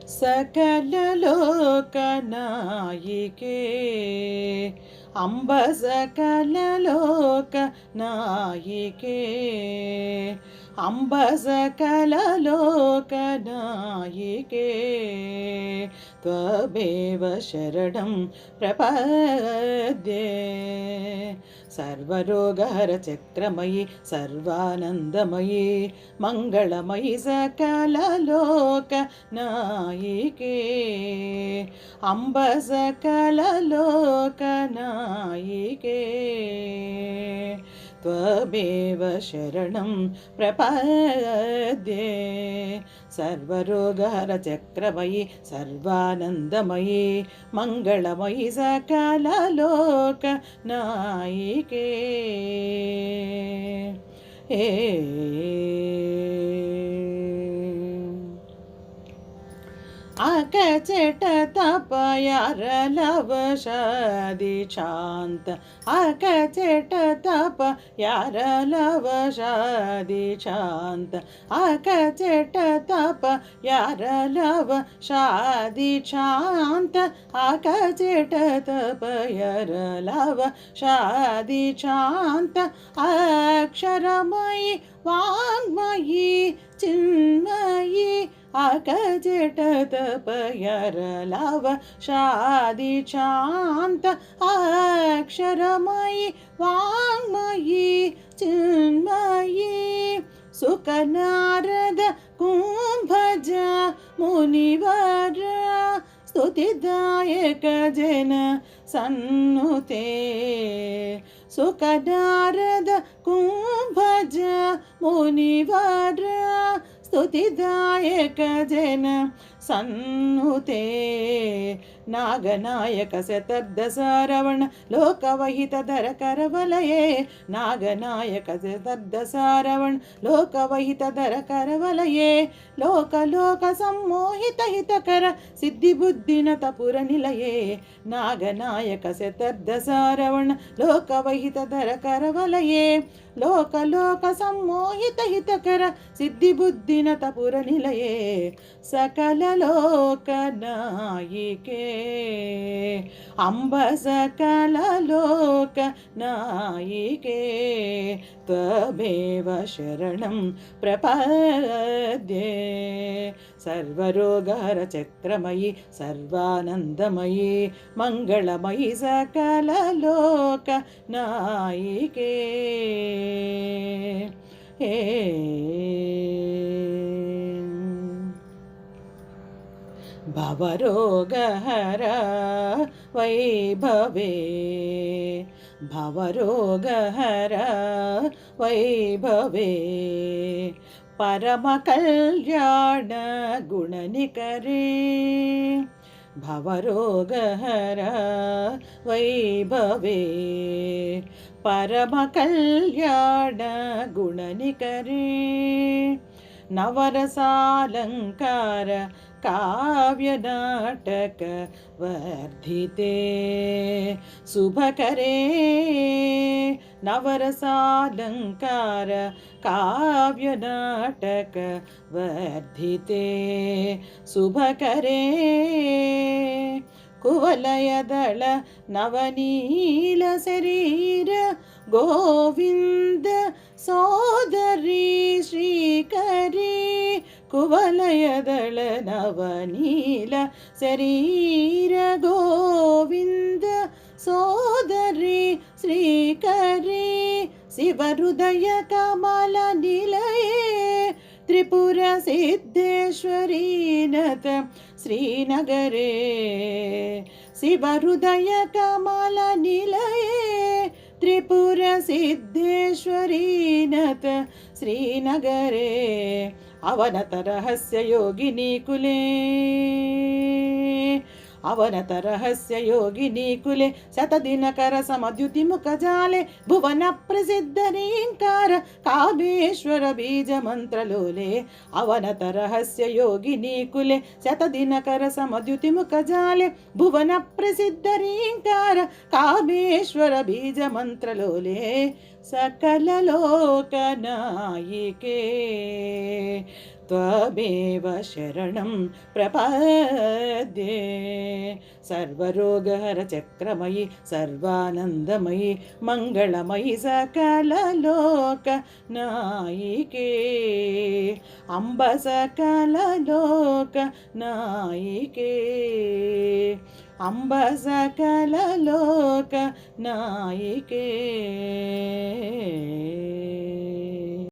सकल लोक नायिके अम्ब सकल लोक नायिके अम्ब सकल लोक नायिके त्वमेव शरणं प्रपद्ये सर्वरोगहर चक्रमयि सर्वानन्दमयि मङ्गलमयि सकल लोक नायिके अम्ब सकल लोक नायिके त्वमेव शरणं प्रपद्ये सर्वरोगहर चक्रमयि सर्वानन्दमयि मङ्गलमयि सकल लोक नायिके अकचट तपयारलव शादि शान्त अकचट तपयारलव शादि शान्त अकचट तपयारलव शादि शान्त अकचट तपयारलव शादि शान्त अक्षरमयि वाङ्मयि चिन्मयि अकचट तपयारलव शादि शान्त अक्षरमयि वाङ्मयि चिन्मयि सुखनारद कुम्भज मुनिवर स्तुतिदायक जन सन्नुते सुखनारद कुम्भज मुनिवर स्तुतिदायक जन सन्नुते नागनायक शतर्दशारवण लोकवहितधर करवलये नागनायक शतर्दशारवण लोकवहितधर करवलये लोक लोक सम्मोहित हितकर सिद्धिबुद्धिनतपुर निलये नागनायक शतर्दशारवण लोकवहितधर करवलये लोक लोक सम्मोहित हितकर सिद्धिबुद्धिनतपुर निलये सकल लोक नायिके अम्ब सकल लोक नायिके त्वमेव शरणं प्रपद्ये सर्वरोगहर चक्रमयि सर्वानन्दमयि मङ्गलमयि सकल लोक नायिके भवरोगहर वैभवे भवरोगहर वैभवे परमकल्याण गुणनिकरे भवरोगहर वैभवे परमकल्याण गुणनिकरे नवरसालङ्कार काव्यनाटक वर्धिते शुभकरे नवरसालङ्कार काव्यनाटक वर्धिते शुभकरे कुवलयदल नवनील शरीर गोविंद सोदरी श्रीकरी कुवलयदल नवनील शरीर गोविंद सोदरी श्रीकरी शिवहृदय कमल निलये त्रिपुर सिद्धेश्वरी नत श्रीनगरे शिवहृदय कमल निलये त्रिपुर सिद्धेश्वरी नत श्रीनगरे अवनत रहस्य योगिनी कुले अवनत रहस्य योगिनी कुले शतदिनकर समद्युति मुखजाले भुवन प्रसिद्ध रींकार कामेश्वर बीज मंत्रलोले अवनत रहस्य योगिनी कुले शतदिनकर समद्युति मुखजाले भुवन प्रसिद्ध रींकार कामेश्वर बीज मंत्रलोले सकललोकनायिके त्वमेव शरणं प्रपद्ये सर्वरोगहरचक्रमयि सर्वानन्दमयि मङ्गलमयि सकललोकनायिके अम्ब सकललोकनायिके अम्ब सकललोकनायिके।